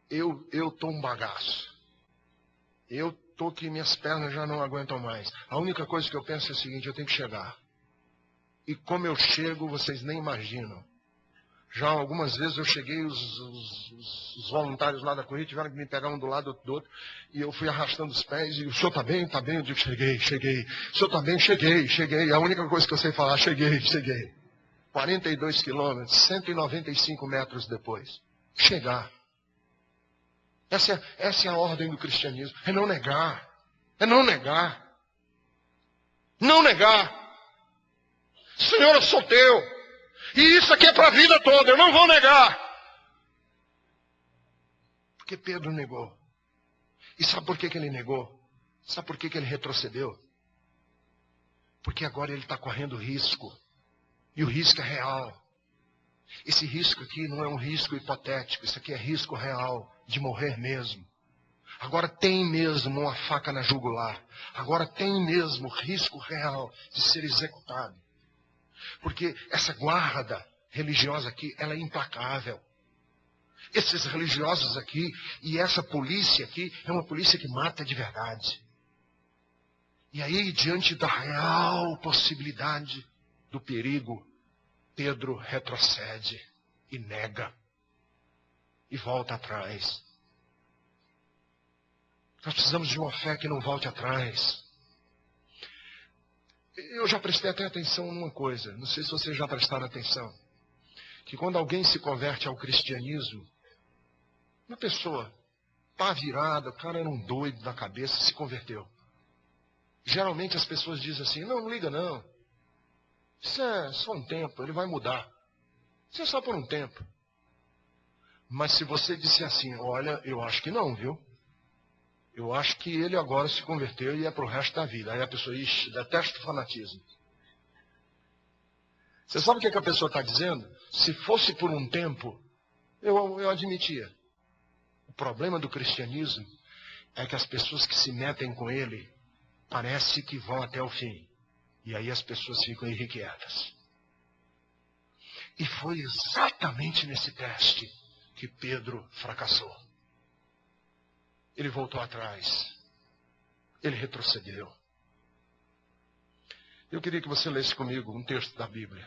eu estou um bagaço. Eu estou que minhas pernas já não aguentam mais. A única coisa que eu penso é o seguinte, eu tenho que chegar. E como eu chego, vocês nem imaginam. Já algumas vezes eu cheguei, os voluntários lá da corrida tiveram que me pegar um do lado do outro, e eu fui arrastando os pés, e o senhor está bem? Está bem? Eu digo, cheguei. O senhor está bem? Cheguei. A única coisa que eu sei falar, cheguei. 42 quilômetros, 195 metros depois. Chegar. Essa é a ordem do cristianismo. É não negar. Não negar. Senhor, eu sou teu. E isso aqui é para a vida toda, eu não vou negar. Porque Pedro negou. E sabe por que ele negou? Sabe por que ele retrocedeu? Porque agora ele está correndo risco. E o risco é real. Esse risco aqui não é um risco hipotético, isso aqui é risco real de morrer mesmo. Agora tem mesmo uma faca na jugular. Agora tem mesmo risco real de ser executado. Porque essa guarda religiosa aqui, ela é implacável. Esses religiosos aqui e essa polícia aqui é uma polícia que mata de verdade. E aí, diante da real possibilidade do perigo, Pedro retrocede e nega. E volta atrás. Nós precisamos de uma fé que não volte atrás. Eu já prestei até atenção numa coisa, não sei se vocês já prestaram atenção, que quando alguém se converte ao cristianismo, uma pessoa pá virada, o cara era um doido da cabeça, se converteu. Geralmente as pessoas dizem assim, não liga não, isso é só um tempo, ele vai mudar, isso é só por um tempo. Mas se você disser assim, olha, eu acho que não, viu? Eu acho que ele agora se converteu e é para o resto da vida. Aí a pessoa, ixi, detesta o fanatismo. Você sabe o que a pessoa está dizendo? Se fosse por um tempo, eu admitia. O problema do cristianismo é que as pessoas que se metem com ele, parece que vão até o fim. E aí as pessoas ficam irrequietas. E foi exatamente nesse teste que Pedro fracassou. Ele voltou atrás. Ele retrocedeu. Eu queria que você lesse comigo um texto da Bíblia.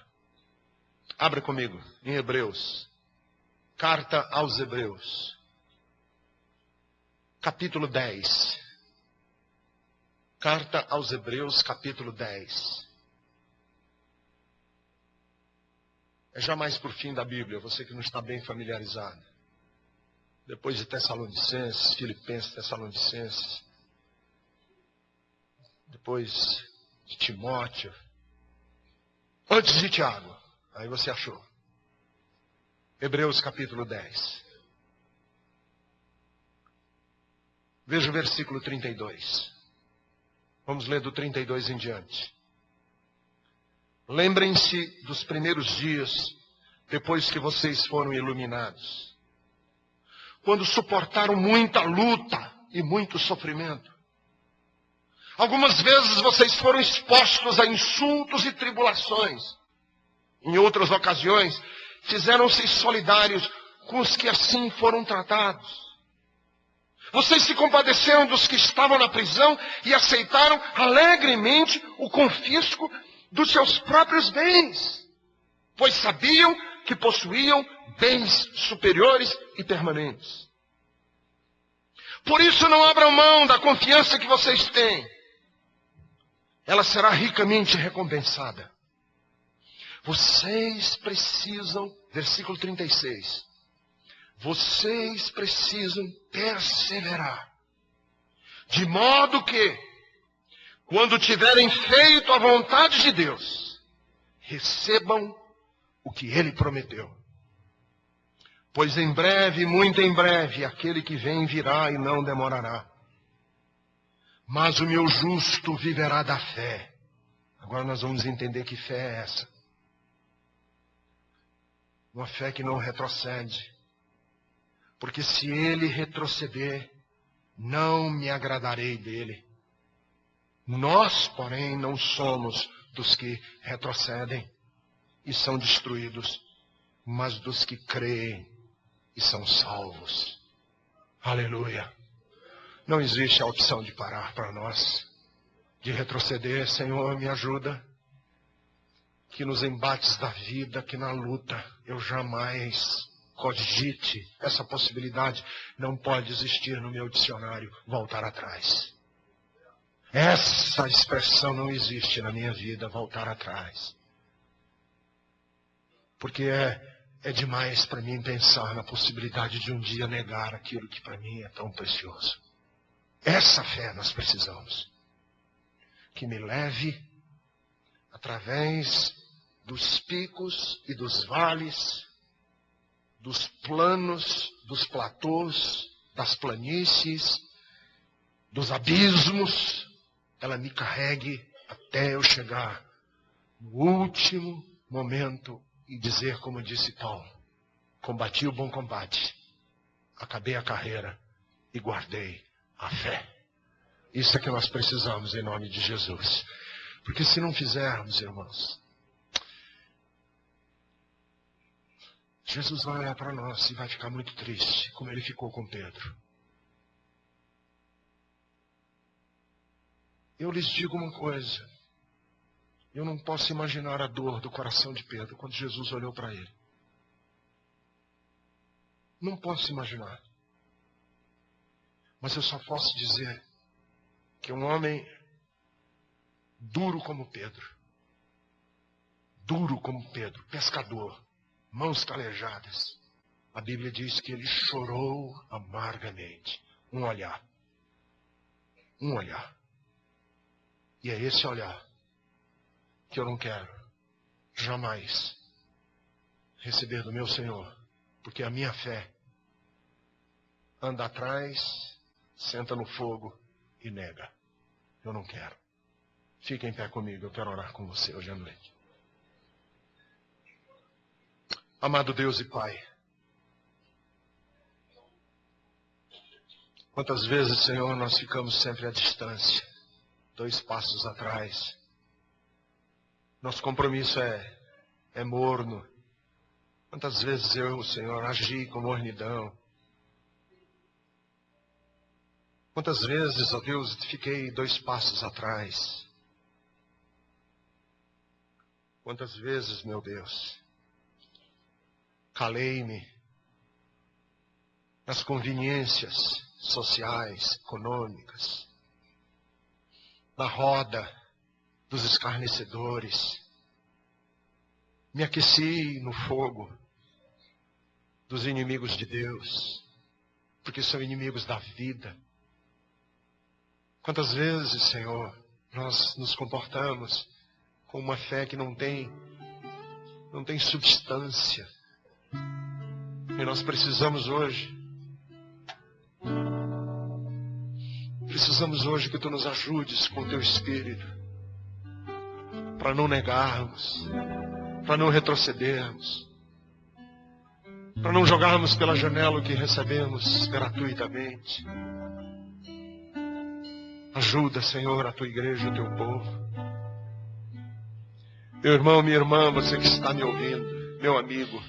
Abra comigo, em Hebreus. Carta aos Hebreus. Capítulo 10. Carta aos Hebreus, capítulo 10. É já mais por fim da Bíblia, você que não está bem familiarizado. Depois de Tessalonicenses, Filipenses, Tessalonicenses. Depois de Timóteo. Antes de Tiago. Aí você achou. Hebreus capítulo 10. Veja o versículo 32. Vamos ler do 32 em diante. Lembrem-se dos primeiros dias, depois que vocês foram iluminados, quando suportaram muita luta e muito sofrimento. Algumas vezes vocês foram expostos a insultos e tribulações. Em outras ocasiões, fizeram-se solidários com os que assim foram tratados. Vocês se compadeceram dos que estavam na prisão e aceitaram alegremente o confisco dos seus próprios bens, pois sabiam que possuíam bens superiores e permanentes. Por isso não abram mão da confiança que vocês têm. Ela será ricamente recompensada. Vocês precisam, versículo 36, vocês precisam perseverar, de modo que, quando tiverem feito a vontade de Deus, recebam o que Ele prometeu. Pois em breve, muito em breve, aquele que vem virá e não demorará. Mas o meu justo viverá da fé. Agora nós vamos entender que fé é essa. Uma fé que não retrocede. Porque se ele retroceder, não me agradarei dele. Nós, porém, não somos dos que retrocedem e são destruídos, mas dos que creem e são salvos. Aleluia. Não existe a opção de parar para nós, de retroceder. Senhor, me ajuda. Que nos embates da vida, que na luta, eu jamais cogite essa possibilidade. Não pode existir no meu dicionário voltar atrás. Essa expressão não existe na minha vida, voltar atrás. Porque é demais para mim pensar na possibilidade de um dia negar aquilo que para mim é tão precioso. Essa fé nós precisamos. Que me leve através dos picos e dos vales, dos planos, dos platôs, das planícies, dos abismos. Ela me carregue até eu chegar no último momento e dizer, como disse Paulo, combati o bom combate, acabei a carreira e guardei a fé. Isso é que nós precisamos em nome de Jesus. Porque se não fizermos, irmãos, Jesus vai olhar para nós e vai ficar muito triste, como ele ficou com Pedro. Eu lhes digo uma coisa. Eu não posso imaginar a dor do coração de Pedro quando Jesus olhou para ele. Não posso imaginar. Mas eu só posso dizer que um homem duro como Pedro, pescador, mãos calejadas, a Bíblia diz que ele chorou amargamente. Um olhar. E é esse olhar que eu não quero jamais receber do meu Senhor. Porque a minha fé anda atrás, senta no fogo e nega. Eu não quero. Fique em pé comigo, eu quero orar com você hoje à noite. Amado Deus e Pai, quantas vezes, Senhor, nós ficamos sempre à distância, 2 passos atrás. Nosso compromisso é morno. Quantas vezes eu, Senhor, agi com mornidão. Quantas vezes, ó Deus, fiquei 2 passos atrás. Quantas vezes, meu Deus, calei-me nas conveniências sociais, econômicas, na roda dos escarnecedores. Me aqueci no fogo dos inimigos de Deus, porque são inimigos da vida. Quantas vezes, Senhor, nós nos comportamos com uma fé que não tem substância. E nós precisamos hoje que tu nos ajudes com o teu Espírito, para não negarmos, para não retrocedermos, para não jogarmos pela janela o que recebemos gratuitamente. Ajuda, Senhor, a tua igreja, o teu povo. Meu irmão, minha irmã, você que está me ouvindo, meu amigo,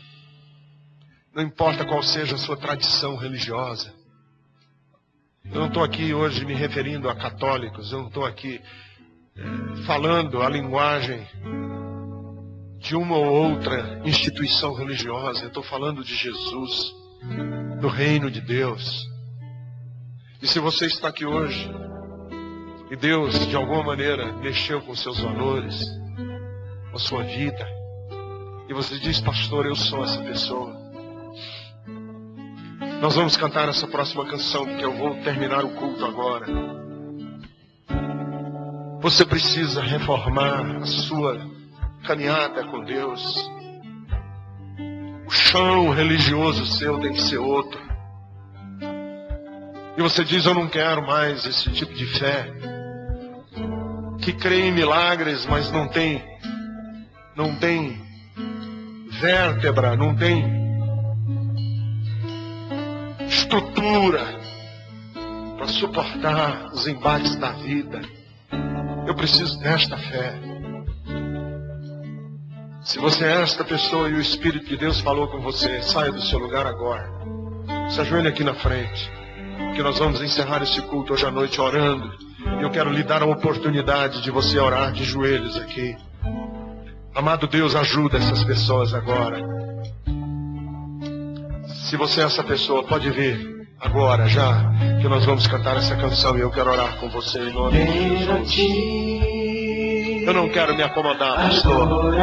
não importa qual seja a sua tradição religiosa. Eu não estou aqui hoje me referindo a católicos, eu não estou aqui falando a linguagem de uma ou outra instituição religiosa. Eu estou falando de Jesus, do reino de Deus. E se você está aqui hoje e Deus de alguma maneira mexeu com seus valores, com a sua vida, e você diz: pastor, eu sou essa pessoa. Nós vamos cantar essa próxima canção, porque eu vou terminar o culto agora. Você precisa reformar a sua caminhada com Deus. O chão religioso seu tem que ser outro. E você diz: eu não quero mais esse tipo de fé que crê em milagres, mas não tem vértebra, não tem estrutura para suportar os embates da vida. Eu preciso desta fé. Se você é esta pessoa e o Espírito de Deus falou com você, saia do seu lugar agora. Se ajoelhe aqui na frente, que nós vamos encerrar esse culto hoje à noite orando. E eu quero lhe dar a oportunidade de você orar de joelhos aqui. Amado Deus, ajuda essas pessoas agora. Se você é essa pessoa, pode vir agora já, que nós vamos cantar essa canção e eu quero orar com você em nome de Jesus. Eu não quero me acomodar, pastor.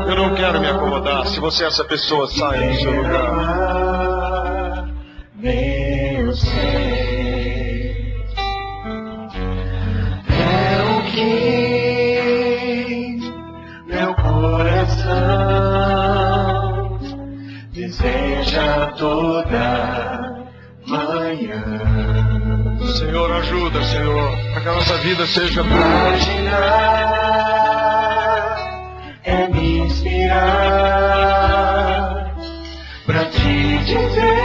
Eu não quero me acomodar. Se você é essa pessoa, saia do seu lugar. Meu ser é o que meu coração deseja toda manhã. Senhor, ajuda, Senhor, para que a nossa vida seja imaginar é me inspirar pra te dizer.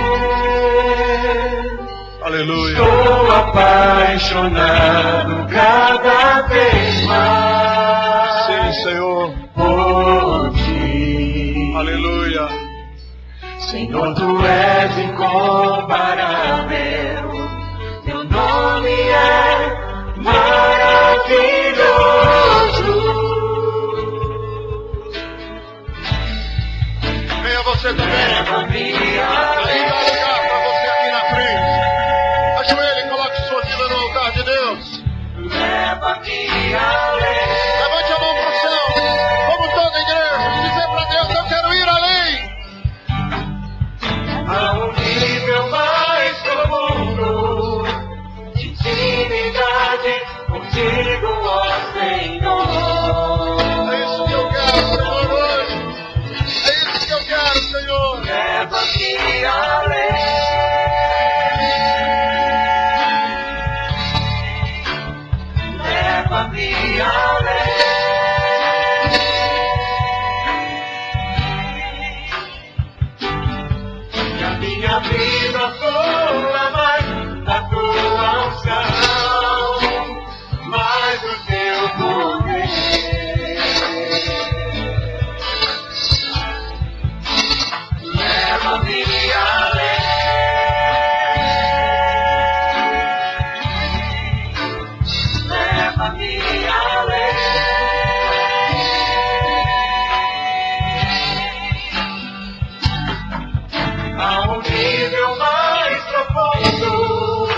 Aleluia. Estou apaixonado cada vez mais. Sim, Senhor. Por ti. Aleluia. Senhor, tu és incomparável. Teu nome é maravilhoso. Venha você também. Leva-me Aí dá lugar para você aqui na frente. Ajoelhe e coloque sua vida no altar de Deus. Leva-me além. Levante a mão para o céu, como toda igreja, e dizer para Deus: eu quero ir além. A um nível mais profundo de intimidade contigo, ó Senhor. É isso que eu quero, Senhor, hoje. É isso que eu quero, Senhor. Leva-me além. Leva-me além. Que a minha vida flua mais da tua unção, mais do teu poder. Leva-me além. Leva-me além. A um nível mais profundo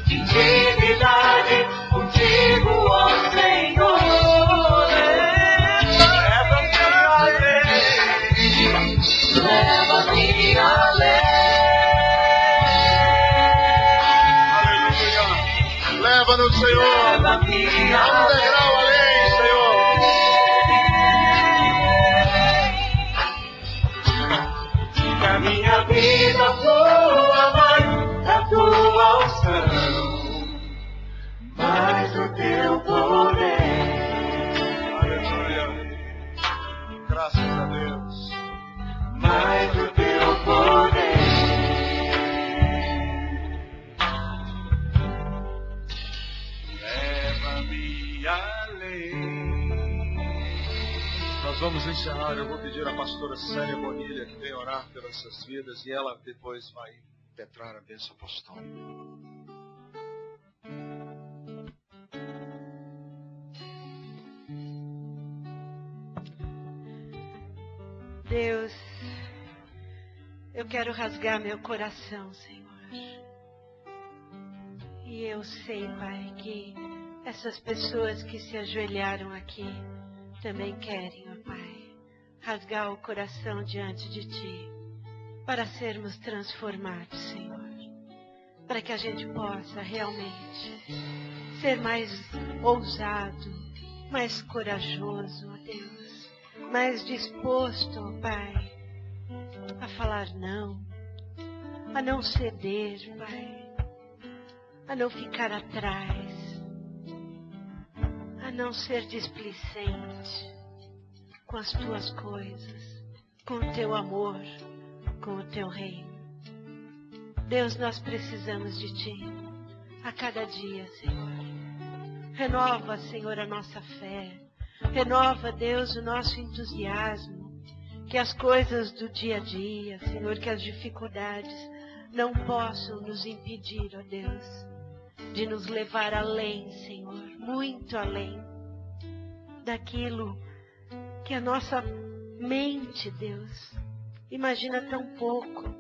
de intimidade contigo, ó Senhor. Leva-me além. Leva-me além. Aleluia. Leva-nos, Senhor. Leva-me A um degrau além, Senhor. minha vida flua mais da tua unção, mais do teu poder. Aleluia. Graças a Deus. Mais do teu poder. Leva-me além. Nós vamos encerrar. Eu vou pedir à pastora Sânia Bonilha que venha orar pelas suas vidas e ela depois vai impetrar a bênção apostólica. Deus, eu quero rasgar meu coração, Senhor. E eu sei, Pai, que essas pessoas que se ajoelharam aqui também querem, ó Pai, rasgar o coração diante de Ti, para sermos transformados, Senhor. Para que a gente possa realmente ser mais ousado, mais corajoso, ó Deus, mais disposto, ó Pai, a falar não, a não ceder, Pai, a não ficar atrás, a não ser displicente com as Tuas coisas, com o Teu amor, com o Teu reino. Deus, nós precisamos de Ti a cada dia, Senhor. Renova, Senhor, a nossa fé. Renova, Deus, o nosso entusiasmo. Que as coisas do dia a dia, Senhor, que as dificuldades não possam nos impedir, ó Deus, de nos levar além, Senhor, muito além daquilo que a nossa mente, Deus, imagina tão pouco.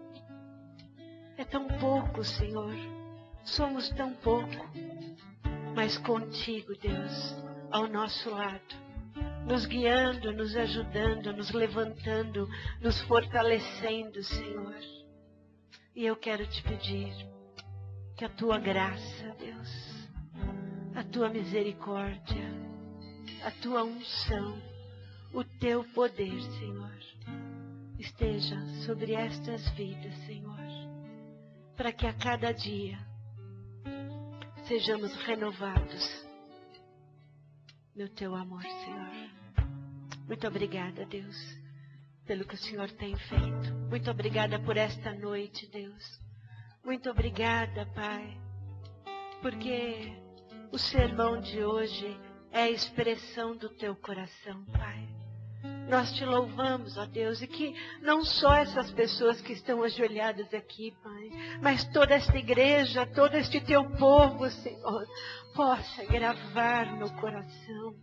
É tão pouco, Senhor. Somos tão pouco. Mas contigo, Deus, ao nosso lado, nos guiando, nos ajudando, nos levantando, nos fortalecendo, Senhor. E eu quero te pedir que a Tua graça, Deus, a Tua misericórdia, a Tua unção, o Teu poder, Senhor, esteja sobre estas vidas, Senhor, para que a cada dia sejamos renovados no Teu amor, Senhor. Muito obrigada, Deus, pelo que o Senhor tem feito. Muito obrigada por esta noite, Deus. Muito obrigada, Pai, porque o sermão de hoje é a expressão do Teu coração, Pai. Nós Te louvamos, ó Deus, e que não só essas pessoas que estão ajoelhadas aqui, Pai, mas toda esta igreja, todo este Teu povo, Senhor, possa gravar no coração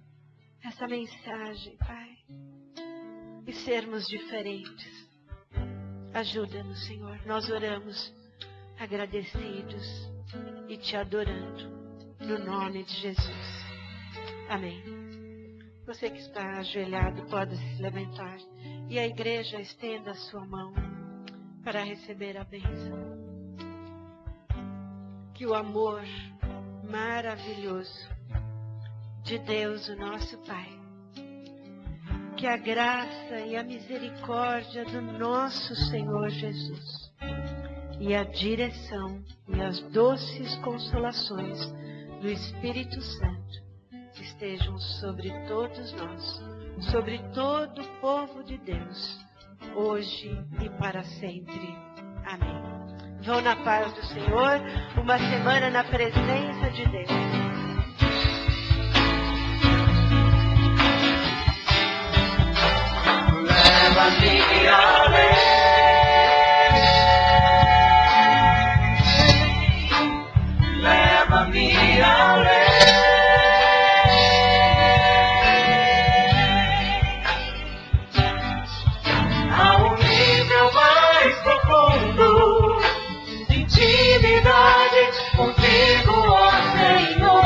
essa mensagem, Pai, e sermos diferentes. Ajuda-nos, Senhor. Nós oramos agradecidos e Te adorando, no nome de Jesus. Amém. Você que está ajoelhado pode se levantar e a igreja estenda a sua mão para receber a bênção. Que o amor maravilhoso de Deus, o nosso Pai, que a graça e a misericórdia do nosso Senhor Jesus e a direção e as doces consolações do Espírito Santo estejam sobre todos nós, sobre todo o povo de Deus, hoje e para sempre. Amém. Vão na paz do Senhor, uma semana na presença de Deus. Leva-me além, leva-me além, a um nível mais profundo de intimidade contigo, ó Senhor.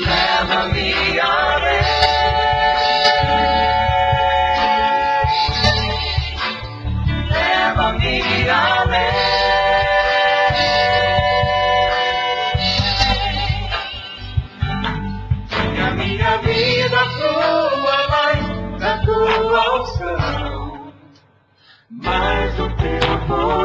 Leva-me além. és o teu amor.